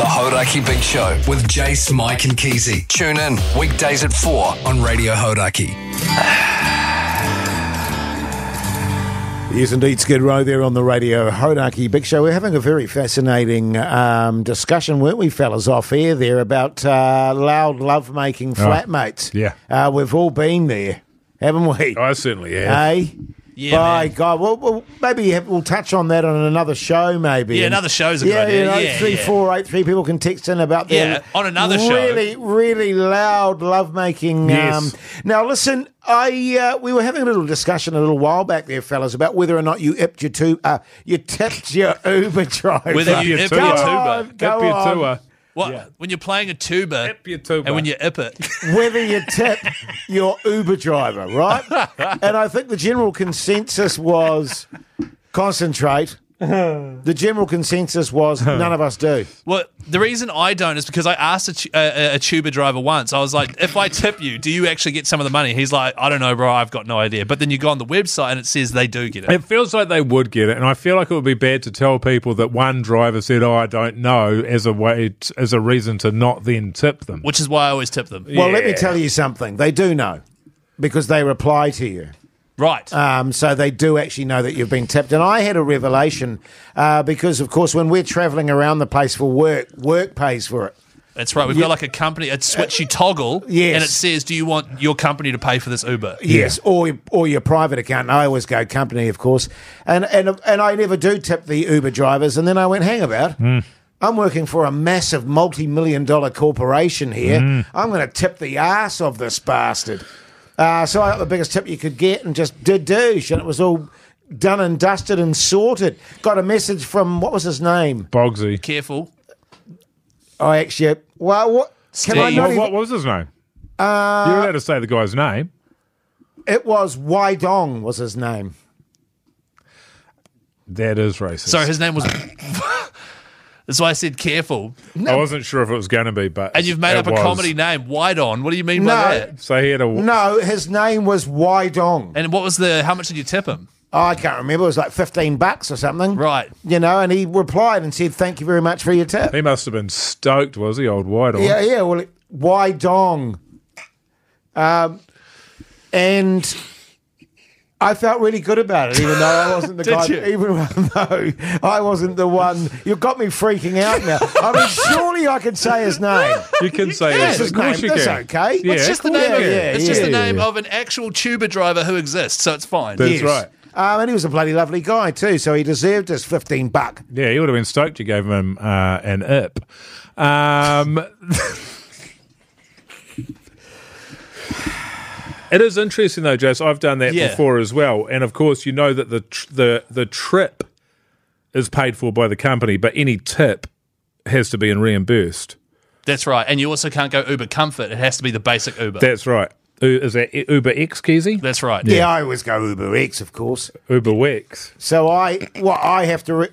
The Hauraki Big Show with Jace, Mike and Keezy. Tune in weekdays at 4 on Radio Hauraki. Yes, indeed, Skid Row there on the Radio Hauraki Big Show. We're having a very fascinating discussion, weren't we, fellas, off air there about loud love-making flatmates. Yeah. We've all been there, haven't we? I certainly have. Hey? Yeah, By man. God, well, maybe we'll touch on that on another show, maybe. Yeah, another show's a good idea. Yeah, 348 people can text in about their on another show. really loud lovemaking. Yes. Now, listen, we were having a little discussion a little while back there, fellas, about whether or not you tipped your Uber driver. Whether you ip your tuba. Go on. What? Yeah. When you're playing a tuba, Ip your tuba. and when you ip it. Whether you tip your Uber driver, right? And I think the general consensus was concentrate. The general consensus was none of us do. Well, the reason I don't is because I asked a tuba driver once. I was like, if I tip you, do you actually get some of the money? He's like, I don't know, bro, I've got no idea. But then you go on the website and it says they do get it. It feels like they would get it, and I feel like it would be bad to tell people that one driver said, I don't know, as a reason to not then tip them. Which is why I always tip them. Well, let me tell you something. They do know because they reply to you. Right. So they do actually know that you've been tipped. And I had a revelation because, of course, when we're travelling around the place for work pays for it. That's right. We've got like a company, a switch you toggle, yes. and it says, do you want your company to pay for this Uber? Yes, or your private account. And I always go company, of course. And I never do tip the Uber drivers. And then I went, hang about. I'm working for a massive multi-million-dollar corporation here. I'm going to tip the ass of this bastard. So I got the biggest tip you could get and just did douche, and it was all done and dusted and sorted. Got a message from, what was his name? Bogsy. Careful. I actually, well, what? Can I Steve. not What even, was his name? You're allowed to say the guy's name. it was Wydong was his name. That is racist. Sorry, his name was... That's why I said careful. I wasn't sure if it was going to be, but And you've made up it a was. comedy name, Wide On. What do you mean by that? So he had a... No, his name was Wydong. And what was how much did you tip him? I can't remember. It was like $15 or something. Right. You know, and he replied and said, thank you very much for your tip. He must have been stoked, was he, old White on? Yeah, well, Wydong. And I felt really good about it, even though I wasn't the guy. you? Even though I wasn't the one. You got me freaking out now. I mean, surely I could say his name. You can say can. it. His Of course name. you That's can. okay. Yeah, It's just the of course name. you Of, can. it's just the yeah. name of an actual tuba driver who exists, so it's fine. That's Yes. right. And he was a bloody lovely guy too, so he deserved his $15. Yeah, he would have been stoked you gave him an ip. It is interesting though, Jess. I've done that before as well, and of course, you know that the trip is paid for by the company, but any tip has to be reimbursed. That's right. And you also can't go Uber Comfort. It has to be the basic Uber. That's right. Is that Uber X, Keezy? That's right. Yeah, I always go Uber X, of course. Uber Wex. So I have to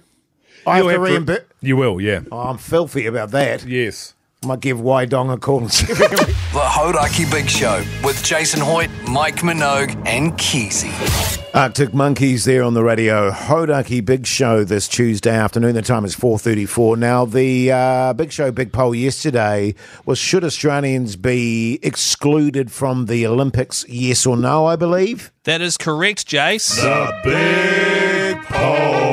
reimburse. You will, yeah. Oh, I'm filthy about that. Yes. I might give Wydong a call and see if he can... The Hauraki Big Show with Jason Hoyt, Mike Minogue and Keezy. Arctic Monkeys there on the radio. Hauraki Big Show this Tuesday afternoon. The time is 4:34. Now, the Big Show Big Poll yesterday was, should Australians be excluded from the Olympics, yes or no, I believe? That is correct, Jace. The Big Poll.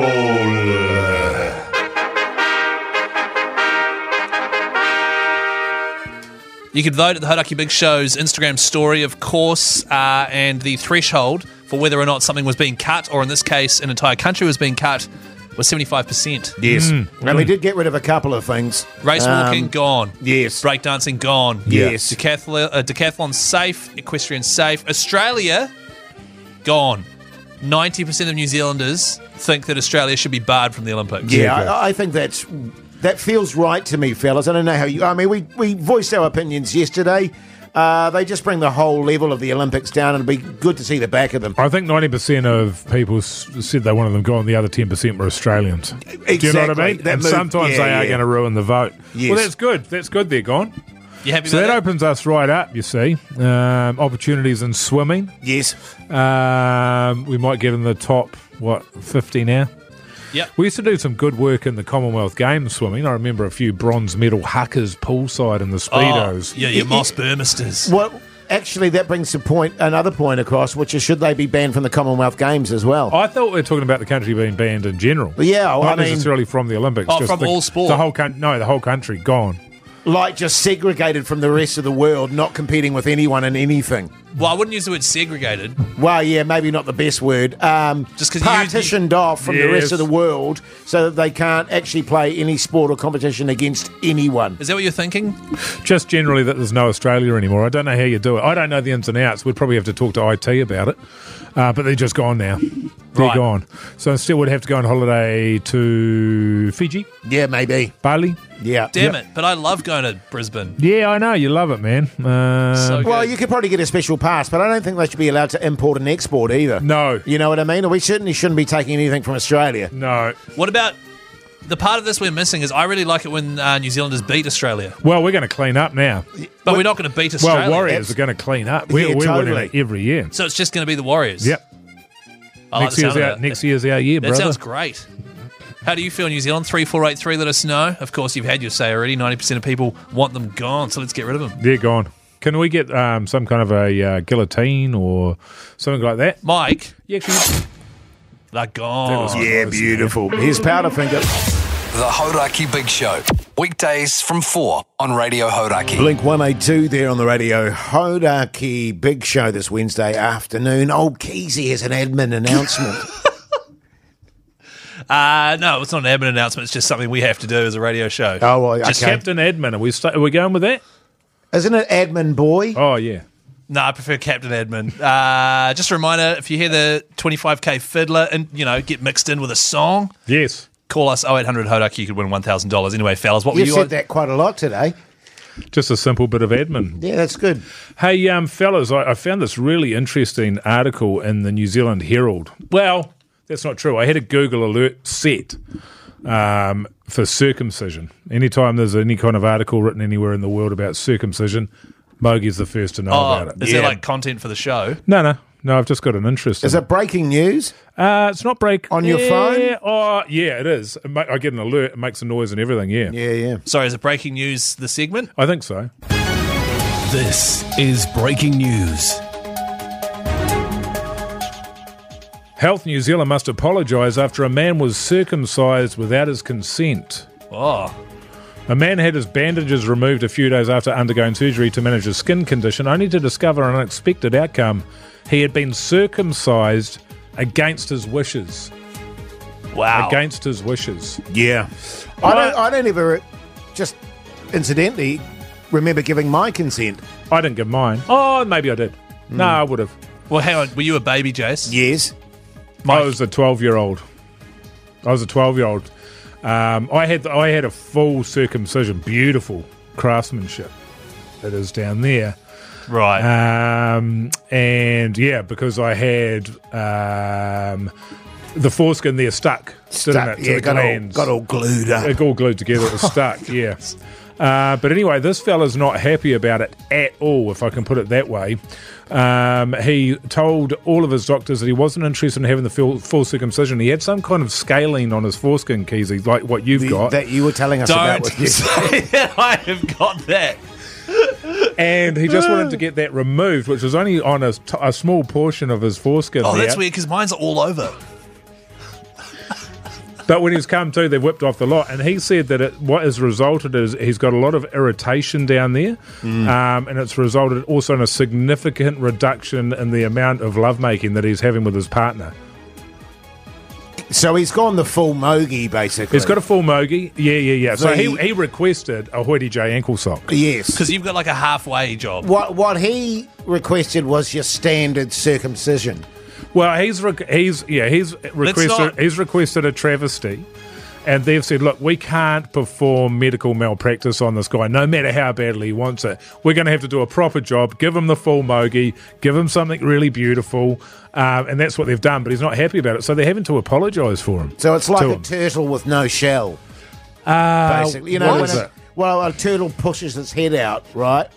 You could vote at the Hauraki Big Show's Instagram story, of course, and the threshold for whether or not something was being cut, or in this case, an entire country was being cut, was 75%. Yes. And we did get rid of a couple of things. Race walking, gone. Yes. Breakdancing, gone. Yes. Decathlon safe. Equestrian safe. Australia, gone. 90% of New Zealanders think that Australia should be barred from the Olympics. Yeah, I think that feels right to me, fellas. I don't know how you... I mean, we voiced our opinions yesterday. They just bring the whole level of the Olympics down, and it'd be good to see the back of them. I think 90% of people said they wanted them gone. The other 10% were Australians. Exactly. Do you know what I mean? That And move- sometimes they are going to ruin the vote. Yes. Well, that's good. That's good they're gone. You happy So with that that? opens us right up, you see. Opportunities in swimming. Yes. We might get in the top, 50 now? Yep. We used to do some good work in the Commonwealth Games swimming. I remember a few bronze medal huckers poolside in the Speedos. Oh, yeah, your Moss Burmisters. Well, actually, that brings another point across, which is should they be banned from the Commonwealth Games as well? I thought we were talking about the country being banned in general. Yeah, well, not necessarily from the Olympics. Oh, from all sport. The whole the whole country gone. Like just segregated from the rest of the world, not competing with anyone in anything. Well, I wouldn't use the word segregated. Well, yeah, maybe not the best word. Just 'cause partitioned off from the rest of the world so that they can't actually play any sport or competition against anyone. Is that what you're thinking? Just generally that there's no Australia anymore. I don't know how you do it. I don't know the ins and outs. We'd probably have to talk to IT about it. But they're just gone now. They're gone. So instead we'd have to go on holiday to Fiji. Yeah, maybe. Bali. Yeah. Damn it. But I love going to Brisbane. Yeah, I know. You love it, man. So Well, good. you could probably get a special pass, but I don't think they should be allowed to import and export either. No. You know what I mean? We certainly shouldn't be taking anything from Australia. No. What about the part of this we're missing is I really like it when New Zealanders beat Australia. Well, we're going to clean up now. But we're not going to beat Australia. Well, Warriors are going to clean up. We're totally. winning it every year. So it's just going to be the Warriors. Yep. I like the sound of that. Next year's our year, That brother. sounds great. How do you feel, New Zealand? 3483, let us know. Of course, you've had your say already. 90% of people want them gone, so let's get rid of them. They're gone. Can we get some kind of a guillotine or something like that? Mike, Yeah, actually, they're gone. Yeah, beautiful. Here's Powderfinger. The Hauraki Big Show. Weekdays from 4 on Radio Hauraki. Blink 182 there on the radio. Hauraki Big Show this Wednesday afternoon. Old Keezy has an admin announcement. No, it's not an admin announcement. It's just something we have to do as a radio show. Oh, well, just okay. Captain Admin. Are we going with that? Isn't it admin boy? Oh, yeah. No, I prefer Captain Admin. Just a reminder, if you hear the 25k fiddler and, get mixed in with a song, Yes. call us 0800 Hauraki. You could win $1,000. Anyway, fellas, what were You've you said on? that quite a lot today. Just a simple bit of admin. Yeah, that's good. Hey, fellas, I found this really interesting article in the New Zealand Herald. Well, that's not true. I had a Google alert set for circumcision. Anytime there's any kind of article written anywhere in the world about circumcision, Mogie's the first to know about it. Is there like content for the show? No, I've just got an interest in Is it breaking news? It's not break On your phone? Oh, yeah, it is. I get an alert. It makes a noise and everything. Yeah, Yeah. Sorry, is it breaking news, the segment? I think so. This is breaking news. Health New Zealand must apologise after a man was circumcised without his consent. Oh, A man had his bandages removed a few days after undergoing surgery to manage a skin condition, only to discover an unexpected outcome. He had been circumcised against his wishes. wow. Against his wishes. Yeah. I don't ever, just incidentally, remember giving my consent. I didn't give mine. Oh, maybe I did. No, I would have. Well, hang on. Were you a baby, Jace? Yes. I was a 12-year-old. I had a full circumcision. Beautiful craftsmanship. It is down there. Right. And yeah, because I had the foreskin there stuck, didn't it? To the glands. got all glued up. It all glued together. It was stuck, yeah. But anyway, this fella's not happy about it at all, if I can put it that way. He told all of his doctors that he wasn't interested in having the full circumcision. He had some kind of scaling on his foreskin, Keezy, like what you've got. That you were telling us about with you. say that I have got that. And he just wanted to get that removed, which was only on a small portion of his foreskin. Oh, there. that's weird because mine's all over. But when he's come to, they've whipped off the lot. And he said that what has resulted is he's got a lot of irritation down there. And it's resulted also in a significant reduction in the amount of lovemaking that he's having with his partner. So he's gone the full mogi, basically. He's got a full mogi. Yeah. So he requested a Hoity J ankle sock. Yes. Because you've got like a halfway job. What he requested was your standard circumcision. Well, he's requested a travesty, and they've said, look, we can't perform medical malpractice on this guy, no matter how badly he wants it. We're going to have to do a proper job, give him the full mogi, give him something really beautiful, and that's what they've done. But he's not happy about it, so they're having to apologise for him. So it's like to a him. turtle with no shell, basically. You know, what when is it? Well, a turtle pushes its head out, right?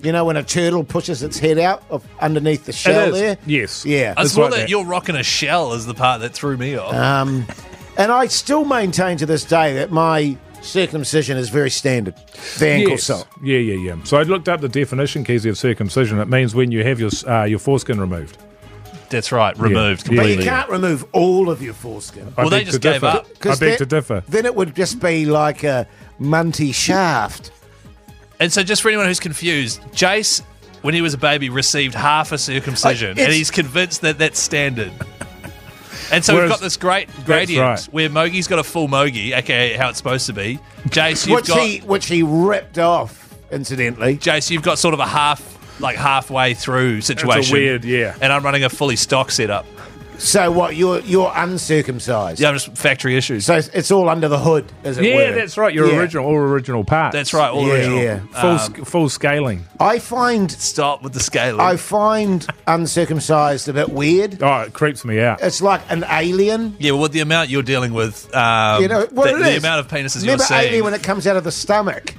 You know when a turtle pushes its head out of underneath the shell It is. there? Yes. Yeah. I It's saw like that that. you're rocking a shell is the part that threw me off. And I still maintain to this day that my circumcision is very standard. The ankle sock. Yeah. So I looked up the definition, Keezy, of circumcision. It means when you have your foreskin removed. That's right, removed But completely. you can't remove all of your foreskin. Well, they just gave up. I beg to differ. Then it would just be like a munty shaft. And so just for anyone who's confused, Jace, when he was a baby, received half a circumcision, and he's convinced that that's standard. And so we've got this great gradient where Mogi's got a full Mogi, aka how it's supposed to be. Jace, which he ripped off, incidentally. Jace, you've got sort of a halfway through situation. It's a weird, yeah. And I'm running a fully stock setup. So what? You're uncircumcised. Yeah, I'm just factory issues. So it's all under the hood, as it were. Yeah, that's right. Your original parts. That's right, all original. Yeah. Full scaling. I find Stop with the scaling. I find uncircumcised a bit weird. Oh, it creeps me out. It's like an alien. Yeah, well, with the amount you're dealing with, You know what it the is? amount of penises Remember you're seeing. alien when it comes out of the stomach?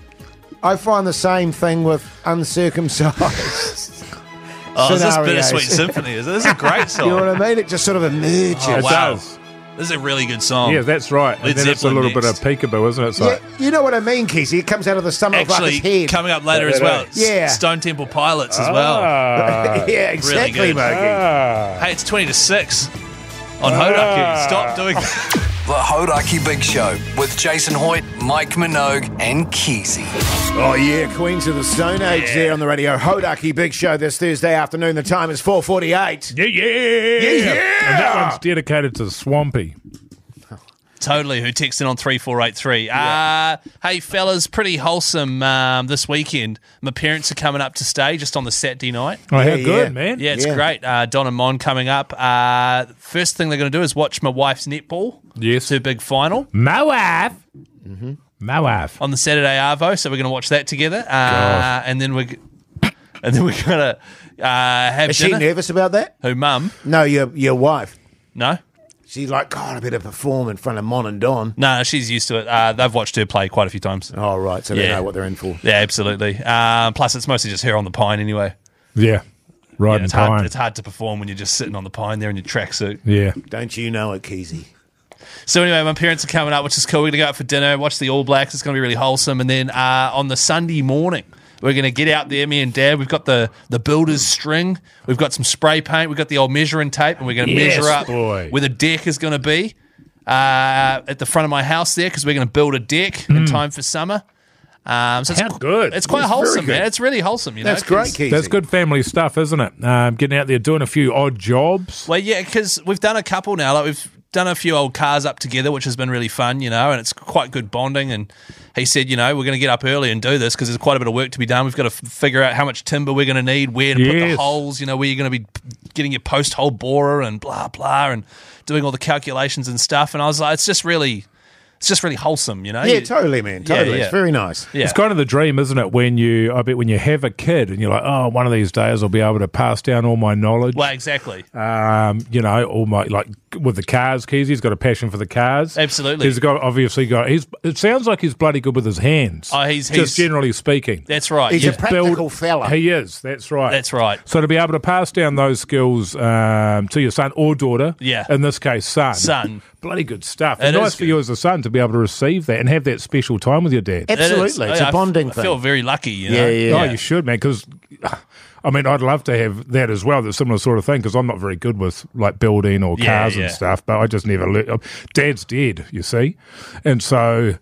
I find the same thing with uncircumcised. Oh, is this scenarios. Bittersweet Symphony? This is a great song. You know what I mean? It just sort of emerges. Oh, It wow. does. This is a really good song. Yeah, that's right. And Led then it's a Zeppelin little bit of peekaboo, isn't it? It's Yeah, like, you know what I mean, Kesey? It comes out of the stomach like Actually, his head. coming up later as well. Yeah. Stone Temple Pilots as well. Yeah, exactly, good. Mogi. Hey, it's 20 to 6 on Hauraki. Stop doing that. The Hauraki Big Show with Jason Hoyt, Mike Minogue, and Keezy. Oh, yeah, Queens of the Stone Age there on the radio. Hauraki Big Show this Thursday afternoon. The time is 4:48. Yeah. And that one's dedicated to Swampy. Totally, who texted in on 3483. Hey, fellas, pretty wholesome this weekend. My parents are coming up to stay just on the Saturday night. Oh, how Yeah, good, yeah. man. Yeah, it's Yeah. great. Don and Mon coming up. First thing they're going to do is watch my wife's netball. Yes. It's her big final My wife. My wife. on the Saturday Arvo, so we're going to watch that together. And then we're going to have Is she dinner. nervous about that? Who, Mum? No, your wife. No? She's like, God, I better perform in front of Mon and Don. No, she's used to it. They've watched her play quite a few times. Oh, right, so they Yeah. know what they're in for. Yeah, absolutely. Plus, it's mostly just her on the pine anyway. Yeah. Riding It's pine. hard to perform when you're just sitting on the pine there in your tracksuit. Yeah. Don't you know it, Kesey? So anyway, my parents are coming up, which is cool. We're going to go out for dinner, watch the All Blacks. It's going to be really wholesome. And then on the Sunday morning, we're going to get out there, me and Dad. We've got the builder's string. We've got some spray paint. We've got the old measuring tape. And we're going to measure up boy. where the deck is going to be at the front of my house there because we're going to build a deck in time for summer. So it's How good. It's quite That's wholesome, very good. man. It's really wholesome, you know. That's great, 'cause- Kesey. That's good family stuff, isn't it? Getting out there, doing a few odd jobs. Well, yeah, because we've done a couple now. Like we've done a few old cars up together, which has been really fun, you know, and it's quite good bonding. And he said, you know, we're going to get up early and do this because there's quite a bit of work to be done. We've got to figure out how much timber we're going to need, where to put the Yes. holes, you know, where you're going to be getting your post hole borer and blah, blah, and doing all the calculations and stuff. And I was like, it's just really wholesome, you know? Yeah, totally, man. Totally. yeah. It's very nice. Yeah. It's kind of the dream, isn't it? When you have a kid and you're like, oh, one of these days I'll be able to pass down all my knowledge. Well, exactly. You know, all my, like with the cars, Keezy's got a passion for the cars. Absolutely. He's it sounds like he's bloody good with his hands. Oh, he's just generally speaking. That's right. He's yeah. a practical fella. He is, that's right. That's right. So to be able to pass down those skills to your son or daughter, Yeah. in this case Son. bloody good stuff. It It's is nice for good. you as a son to be able to receive that and have that special time with your dad. Absolutely. It's a bonding I feel thing. very lucky, you know? Oh, you should, man, because, I mean, I'd love to have that as well, the similar sort of thing, because I'm not very good with, like, building or cars yeah. and stuff, but I just never learned. Dad's dead, you see? And so,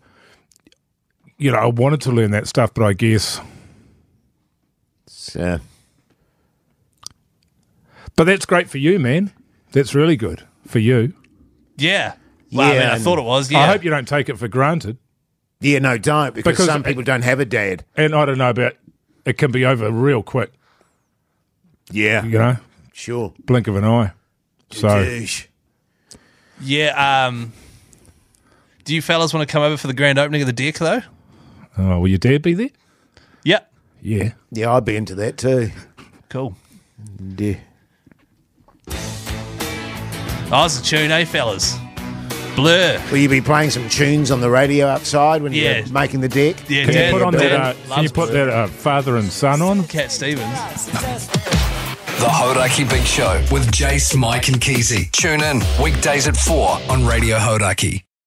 you know, I wanted to learn that stuff, but I guess... But that's great for you, man. That's really good for you. Yeah. Well, I Yeah, mean, I and thought it was, yeah. I hope you don't take it for granted. Yeah, no, don't, because Because some people don't have a dad. And I don't know about... It can be over real quick, Yeah, you know? sure. Blink of an eye. So... Douche. Yeah, do you fellas want to come over for the grand opening of the deck, though? Oh, will your dad be there? Yep. Yeah. Yeah, I'd be into that too. Cool. Yeah. Oh, it's a tune, eh, fellas? Blur. Will you be playing some tunes on the radio outside when Yeah. you're making the deck? Yeah, Can Dad, you put on Dad that? Can you loves put Blur. that father and son on? Cat Stevens. The Hauraki Big Show with Jace, Mike and Keezy. Tune in weekdays at 4 on Radio Hauraki.